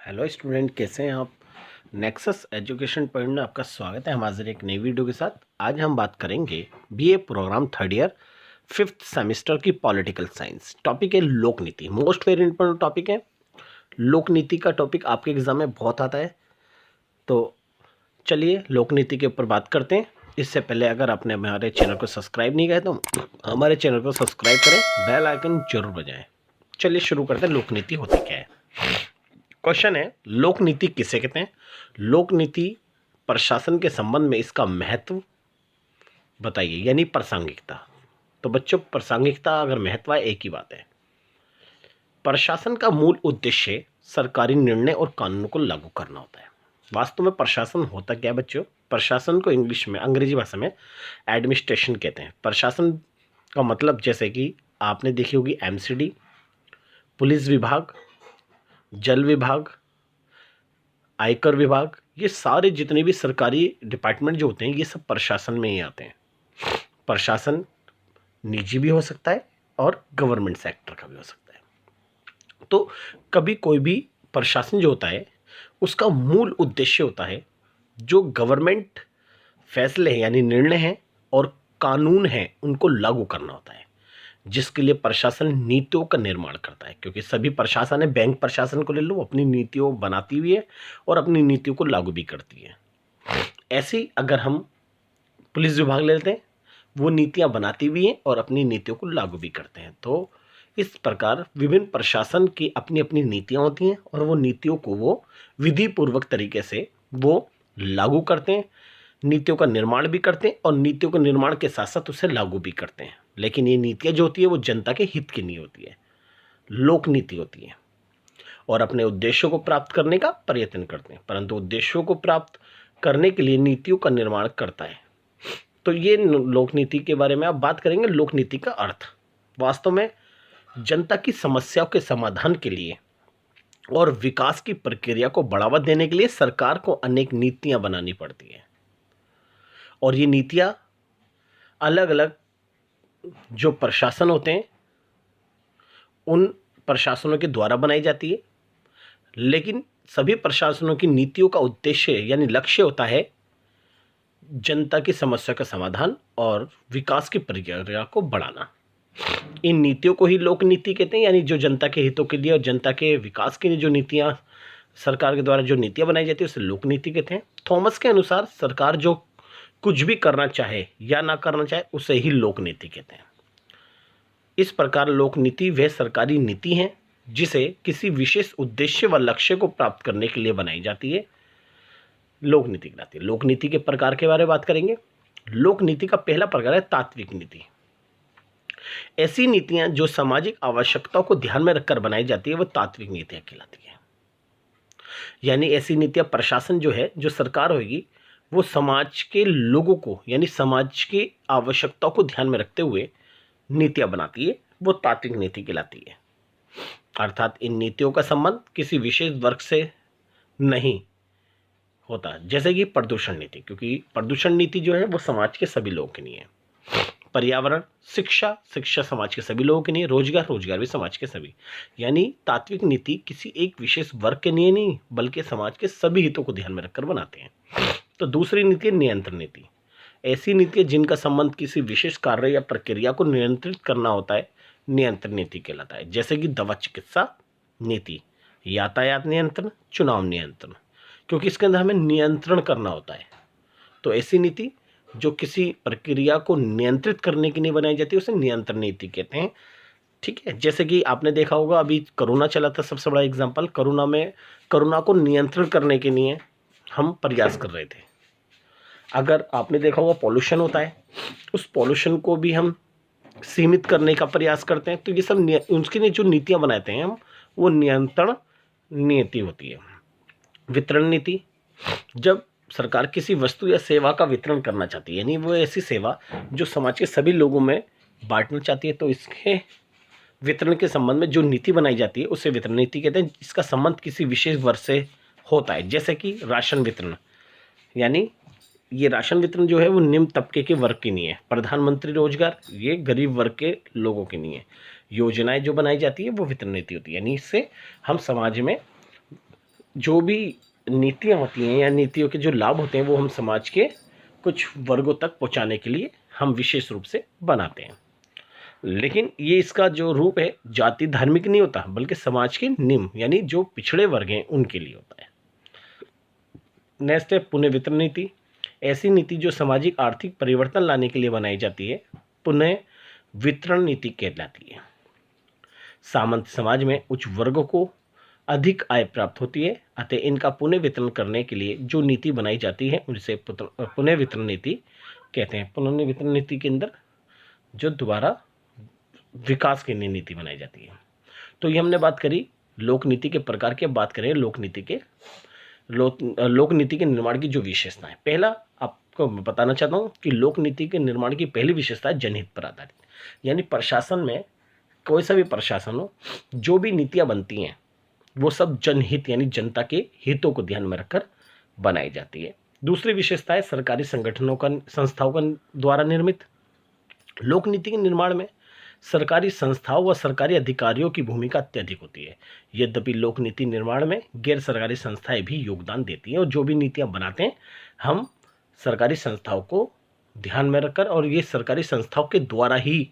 Hello student, कैसे हैं आप। नेक्सस एजुकेशन पॉइंट में आपका स्वागत है। हम हाजिर एक नई वीडियो के साथ। आज हम बात करेंगे BA programme third year fifth semester की पॉलिटिकल साइंस। टॉपिक है लोक नीति। मोस्ट वेरी इंपॉर्टेंट टॉपिक है। लोक नीति का टॉपिक आपके एग्जाम में बहुत आता है, तो चलिए लोक नीति के ऊपर बात करते हैं। इससे पहले अगर आपने हमारे चैनल को सब्सक्राइब नहीं किया तो हमारे चैनल को सब्सक्राइब करें, बेल आइकन जरूर बजाएं। चलिए शुरू करते हैं। लोक नीति होती क्या है। क्वेश्चन है, लोक नीति किसे कहते हैं। लोक नीति प्रशासन के संबंध में इसका महत्व बताइए, यानी प्रासंगिकता। तो बच्चों, प्रासंगिकता अगर महत्व है, एक ही बात है। प्रशासन का मूल उद्देश्य सरकारी निर्णय और कानूनों को लागू करना होता है। वास्तव में प्रशासन होता क्या है बच्चों। प्रशासन को इंग्लिश में, अंग्रेजी भाषा में एडमिनिस्ट्रेशन कहते हैं। प्रशासन का मतलब जैसे कि आपने देखी होगी एमसीडी, पुलिस विभाग, जल विभाग, आयकर विभाग, ये सारे जितने भी सरकारी डिपार्टमेंट जो होते हैं ये सब प्रशासन में ही आते हैं। प्रशासन निजी भी हो सकता है और गवर्नमेंट सेक्टर का भी हो सकता है। तो कभी कोई भी प्रशासन जो होता है उसका मूल उद्देश्य होता है जो गवर्नमेंट फैसले हैं यानी निर्णय हैं और कानून हैं उनको लागू करना होता है, जिसके लिए प्रशासन नीतियों का निर्माण करता है। क्योंकि सभी प्रशासन है, बैंक प्रशासन को ले लो, अपनी नीतियों बनाती हुई है और अपनी नीतियों को लागू भी करती है। ऐसे ही अगर हम पुलिस विभाग ले लेते हैं, वो नीतियां बनाती भी हैं और अपनी नीतियों को लागू भी करते हैं। तो इस प्रकार विभिन्न प्रशासन की अपनी अपनी नीतियां होती हैं और वो नीतियों को वो विधि पूर्वक तरीके से वो लागू करते हैं, नीतियों का निर्माण भी करते हैं और नीतियों के निर्माण के साथ साथ उसे लागू भी करते हैं। लेकिन ये नीतियाँ जो होती है वो जनता के हित की नहीं होती है, लोक नीति होती है और अपने उद्देश्यों को प्राप्त करने का प्रयत्न करते हैं, परंतु उद्देश्यों को प्राप्त करने के लिए नीतियों का निर्माण करता है। तो ये लोक नीति के बारे में आप बात करेंगे। लोक नीति का अर्थ वास्तव में जनता की समस्याओं के समाधान के लिए और विकास की प्रक्रिया को बढ़ावा देने के लिए सरकार को अनेक नीतियां बनानी पड़ती है और ये नीतियां अलग अलग जो प्रशासन होते हैं उन प्रशासनों के द्वारा बनाई जाती है। लेकिन सभी प्रशासनों की नीतियों का उद्देश्य यानी लक्ष्य होता है जनता की समस्या का समाधान और विकास की प्रक्रिया को बढ़ाना। इन नीतियों को ही लोक नीति कहते हैं, यानी जो जनता के हितों के लिए और जनता के विकास के लिए जो नीतियां सरकार के द्वारा जो नीतियां बनाई जाती है उसे लोक नीति कहते हैं। थॉमस के अनुसार सरकार जो कुछ भी करना चाहे या ना करना चाहे उसे ही लोक नीति कहते हैं। इस प्रकार लोक नीति वह सरकारी नीति है जिसे किसी विशेष उद्देश्य व लक्ष्य को प्राप्त करने के लिए बनाई जाती है, लोक नीति कहलाती है। लोक नीति के प्रकार के बारे में बात करेंगे। लोक नीति का पहला प्रकार है तात्विक नीति। ऐसी नीतियां जो सामाजिक आवश्यकताओं को ध्यान में रखकर बनाई जाती है वो तात्विक नीतियां कहलाती है। यानी ऐसी नीतियां प्रशासन जो है, जो सरकार होगी, वो समाज के लोगों को यानी समाज की आवश्यकताओं को ध्यान में रखते हुए नीतियां बनाती है, वो तात्विक नीति कहलाती है। अर्थात इन नीतियों का संबंध किसी विशेष वर्ग से नहीं होता, जैसे कि प्रदूषण नीति, क्योंकि प्रदूषण नीति जो है वो समाज के सभी लोगों के लिए है। पर्यावरण, शिक्षा, शिक्षा समाज के सभी लोगों के लिए, रोजगार, रोजगार भी समाज के सभी। यानी तात्विक नीति किसी एक विशेष वर्ग के लिए नहीं बल्कि समाज के सभी हितों को ध्यान में रखकर बनाते हैं। तो दूसरी नीति है नियंत्रण नीति। ऐसी नीतियां जिनका संबंध किसी विशेष कार्य या प्रक्रिया को नियंत्रित करना होता है, नियंत्रण नीति कहलाता है। जैसे कि दवा चिकित्सा नीति, यातायात नियंत्रण, चुनाव नियंत्रण, क्योंकि इसके अंदर हमें नियंत्रण करना होता है। तो ऐसी नीति जो किसी प्रक्रिया को नियंत्रित करने के लिए बनाई जाती है उसे नियंत्रण नीति कहते हैं। ठीक है, जैसे कि आपने देखा होगा अभी कोरोना चला था, सबसे बड़ा एग्जाम्पल। कोरोना को नियंत्रण करने के लिए हम प्रयास कर रहे थे। अगर आपने देखा होगा पॉल्यूशन होता है, उस पॉल्यूशन को भी हम सीमित करने का प्रयास करते हैं। तो ये सब उसके लिए जो नीतियां बनाते हैं हम, वो नियंत्रण नीति होती है। वितरण नीति, जब सरकार किसी वस्तु या सेवा का वितरण करना चाहती है, यानी वो ऐसी सेवा जो समाज के सभी लोगों में बांटना चाहती है, तो इसके वितरण के संबंध में जो नीति बनाई जाती है उसे वितरण नीति कहते हैं, जिसका संबंध किसी विशेष वर्ग से होता है। जैसे कि राशन वितरण, यानी ये राशन वितरण जो है वो निम्न तबके के वर्ग की नहीं है। प्रधानमंत्री रोजगार, ये गरीब वर्ग के लोगों की नहीं है। योजनाएं जो बनाई जाती है वो वितरण नीति होती है, यानी इससे हम समाज में जो भी नीतियाँ होती हैं या नीतियों के जो लाभ होते हैं वो हम समाज के कुछ वर्गों तक पहुँचाने के लिए हम विशेष रूप से बनाते हैं। लेकिन ये इसका जो रूप है जाति धार्मिक नहीं होता, बल्कि समाज के निम्न यानी जो पिछड़े वर्ग हैं उनके लिए होता है। नेक्स्ट है पुनः वितरण नीति। ऐसी नीति जो सामाजिक आर्थिक परिवर्तन लाने के लिए बनाई जाती है पुनः वितरण नीति कहलाती है। सामंत समाज में उच्च वर्गों को अधिक आय प्राप्त होती है, अतः इनका पुनः वितरण करने के लिए जो नीति बनाई जाती है उसे पुनः वितरण नीति कहते हैं। पुनः वितरण नीति के अंदर जो दोबारा विकास के लिए नीति बनाई जाती है। तो ये हमने बात करी लोक नीति के प्रकार की। अब बात करें लोक नीति के लोक नीति के निर्माण की जो विशेषता है। पहला आपको मैं बताना चाहता हूँ कि लोक नीति के निर्माण की पहली विशेषता है जनहित पर आधारित, यानी प्रशासन में कोई सा भी प्रशासन हो, जो भी नीतियाँ बनती हैं वो सब जनहित यानी जनता के हितों को ध्यान में रखकर बनाई जाती है। दूसरी विशेषता है सरकारी संगठनों का संस्थाओं का द्वारा निर्मित। लोक नीति के निर्माण में सरकारी संस्थाओं व सरकारी अधिकारियों की भूमिका अत्यधिक होती है। यद्यपि लोक नीति निर्माण में गैर सरकारी संस्थाएं भी योगदान देती हैं और जो भी नीतियां बनाते हैं हम सरकारी संस्थाओं को ध्यान में रखकर और ये सरकारी संस्थाओं के द्वारा ही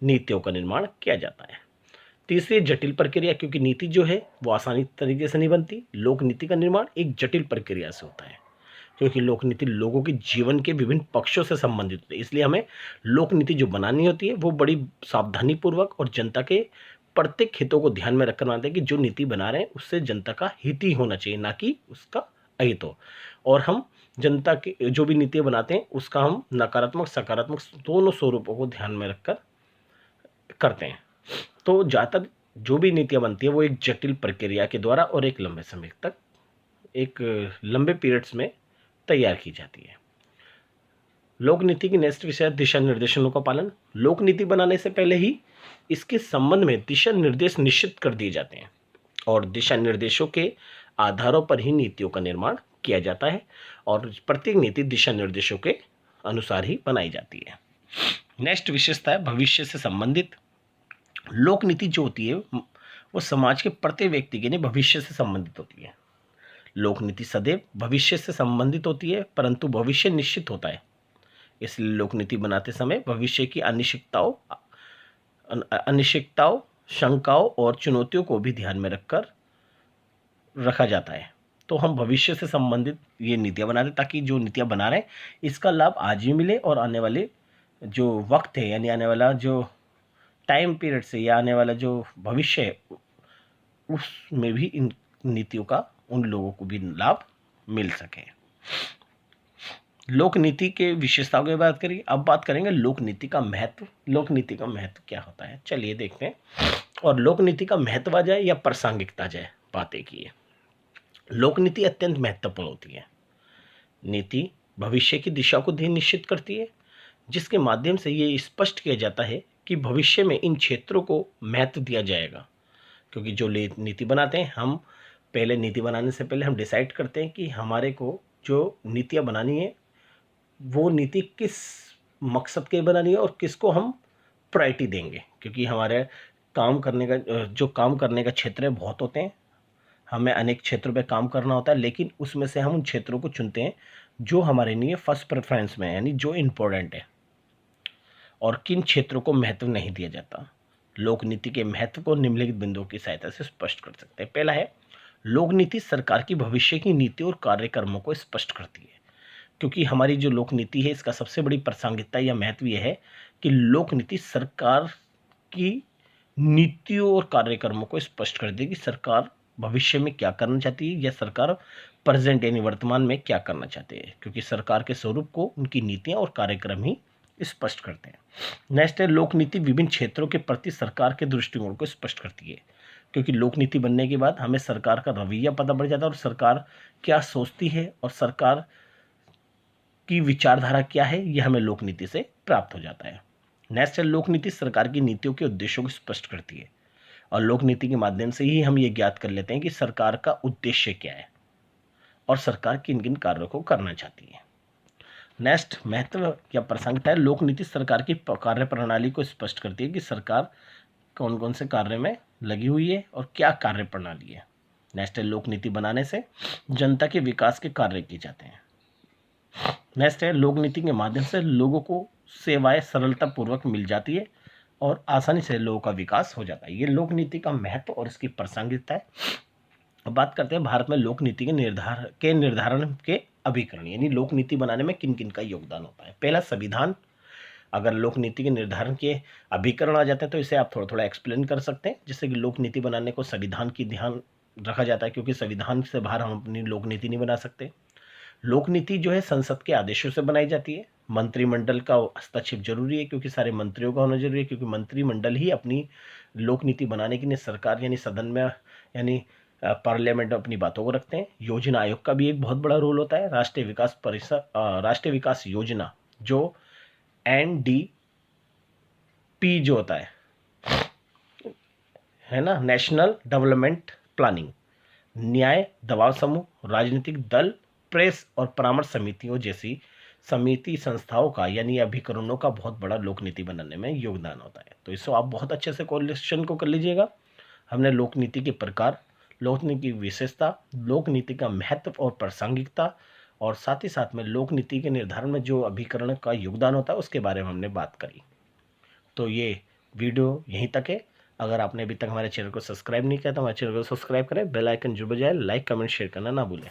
नीतियों का निर्माण किया जाता है। तीसरी जटिल प्रक्रिया, क्योंकि नीति जो है वो आसानी तरीके से नहीं बनती। लोक नीति का निर्माण एक जटिल प्रक्रिया से होता है, क्योंकि लोक नीति लोगों के जीवन के विभिन्न पक्षों से संबंधित होती है। इसलिए हमें लोक नीति जो बनानी होती है वो बड़ी सावधानी पूर्वक और जनता के प्रत्येक हितों को ध्यान में रखकर बनाते हैं कि जो नीति बना रहे हैं उससे जनता का हित ही होना चाहिए, ना कि उसका अहित हो। और हम जनता की जो भी नीतियाँ बनाते हैं उसका हम नकारात्मक सकारात्मक दोनों स्वरूपों को ध्यान में रखकर करते हैं। तो ज़्यादातर जो भी नीतियाँ बनती है वो एक जटिल प्रक्रिया के द्वारा और एक लंबे समय तक एक लंबे पीरियड्स में तैयार की जाती है। लोक नीति की नेक्स्ट विषय दिशा निर्देशों का पालन। लोक नीति बनाने से पहले ही इसके संबंध में दिशा निर्देश निश्चित कर दिए जाते हैं और दिशा निर्देशों के आधारों पर ही नीतियों का निर्माण किया जाता है और प्रत्येक नीति दिशा निर्देशों के अनुसार ही बनाई जाती है। नेक्स्ट विशेषता है भविष्य से संबंधित। लोक नीति जो होती है वो समाज के प्रत्येक व्यक्ति के लिए भविष्य से संबंधित होती है। लोक नीति सदैव भविष्य से संबंधित होती है, परंतु भविष्य निश्चित होता है। इसलिए लोक नीति बनाते समय भविष्य की अनिश्चितताओं, शंकाओं और चुनौतियों को भी ध्यान में रखा जाता है। तो हम भविष्य से संबंधित ये नीतियाँ बनाते हैं ताकि जो नीतियाँ बना रहे हैं इसका लाभ आज ही मिले और आने वाले जो वक्त है यानी आने वाला जो टाइम पीरियड से या आने वाला जो भविष्य है उसमें भी इन नीतियों का उन लोगों को भी लाभ मिल सके। लोक नीति के विशेषताओं की बात करेंगे। अब बात करेंगे लोक नीति का महत्व। लोक नीति का महत्व क्या होता है, चलिए देखते हैं। और लोक नीति का महत्व आ जाए या प्रासंगिकता जाए, बातें की है। लोक नीति अत्यंत महत्वपूर्ण होती है। नीति भविष्य की दिशा को निश्चित करती है, जिसके माध्यम से ये स्पष्ट किया जाता है कि भविष्य में इन क्षेत्रों को महत्व दिया जाएगा। क्योंकि जो नीति बनाते हैं हम पहले नीति बनाने से पहले हम डिसाइड करते हैं कि हमारे को जो नीतियाँ बनानी है वो नीति किस मकसद के बनानी है और किसको हम प्रायोरिटी देंगे। क्योंकि हमारे काम करने का जो काम करने का क्षेत्र बहुत होते हैं, हमें अनेक क्षेत्रों पे काम करना होता है, लेकिन उसमें से हम उन क्षेत्रों को चुनते हैं जो हमारे लिए फर्स्ट प्रेफरेंस में है, यानी जो इम्पोर्टेंट है, और किन क्षेत्रों को महत्व नहीं दिया जाता। लोक नीति के महत्व को निम्नलिखित बिंदुओं की सहायता से स्पष्ट कर सकते हैं। पहला है लोक नीति सरकार की भविष्य की नीति और कार्यक्रमों को स्पष्ट करती है। क्योंकि हमारी जो लोक नीति है इसका सबसे बड़ी प्रासंगिकता या महत्व यह है कि लोक नीति सरकार की नीतियों और कार्यक्रमों को स्पष्ट कर देगी। सरकार भविष्य में क्या करना चाहती है या सरकार प्रेजेंट यानी वर्तमान में क्या करना चाहती है, क्योंकि सरकार के स्वरूप को उनकी नीतियां और कार्यक्रम ही स्पष्ट करते हैं। नेक्स्ट है लोक नीति विभिन्न क्षेत्रों के प्रति सरकार के दृष्टिकोण को स्पष्ट करती है। क्योंकि लोक नीति बनने के बाद हमें सरकार का रवैया पता पड़ जाता है और सरकार क्या सोचती है और सरकार की विचारधारा क्या है यह हमें लोक नीति से प्राप्त हो जाता है। नेक्स्ट है लोक नीति सरकार की नीतियों के उद्देश्यों को स्पष्ट करती है और लोक नीति के माध्यम से ही हम ये ज्ञात कर लेते हैं कि सरकार का उद्देश्य क्या है और सरकार किन किन कार्यों को करना चाहती है। नेक्स्ट महत्व या प्रासंगिकता है लोक नीति सरकार की कार्य प्रणाली को स्पष्ट करती है कि सरकार कौन कौन से कार्य में लगी हुई है और क्या कार्य प्रणाली है। नेक्स्ट है लोक नीति बनाने से जनता के विकास के कार्य किए जाते हैं। नेक्स्ट है लोक नीति के माध्यम से लोगों को सेवाएं सरलता पूर्वक मिल जाती है और आसानी से लोगों का विकास हो जाता है। ये लोक नीति का महत्व और इसकी प्रासंगिकता है। अब बात करते हैं भारत में लोक नीति के निर्धारण के अभिकरण, यानी लोक नीति बनाने में किन किन का योगदान होता है। पहला संविधान। अगर लोक नीति के निर्धारण के अभिकरण आ जाते हैं तो इसे आप थोड़ा थोड़ा एक्सप्लेन कर सकते हैं। जैसे कि लोक नीति बनाने को संविधान की ध्यान रखा जाता है, क्योंकि संविधान से बाहर हम अपनी लोक नीति नहीं बना सकते। लोक नीति जो है संसद के आदेशों से बनाई जाती है। मंत्रिमंडल का हस्तक्षेप जरूरी है, क्योंकि सारे मंत्रियों का होना जरूरी है, क्योंकि मंत्रिमंडल ही अपनी लोक नीति बनाने के लिए सरकार यानी सदन में यानी पार्लियामेंट में अपनी बातों को रखते हैं। योजना आयोग का भी एक बहुत बड़ा रोल होता है। राष्ट्रीय विकास परिषद, राष्ट्रीय विकास योजना जो NDP जो होता है ना, नेशनल डेवलपमेंट प्लानिंग, न्याय, दबाव समूह, राजनीतिक दल, प्रेस और परामर्श समितियों जैसी समिति संस्थाओं का यानी अभिकरणों का बहुत बड़ा लोक नीति बनाने में योगदान होता है। तो इसको आप बहुत अच्छे से क्वेश्चन को कर लीजिएगा। हमने लोक नीति के प्रकार, लोक नीति की विशेषता, लोक नीति का महत्व और प्रासंगिकता और साथ ही साथ में लोक नीति के निर्धारण में जो अभिकरण का योगदान होता है उसके बारे में हमने बात करी। तो ये वीडियो यहीं तक है। अगर आपने अभी तक हमारे चैनल को सब्सक्राइब नहीं किया तो हमारे चैनल को सब्सक्राइब करें, बेल आइकन जरूर बजाएं, लाइक कमेंट शेयर करना ना भूलें।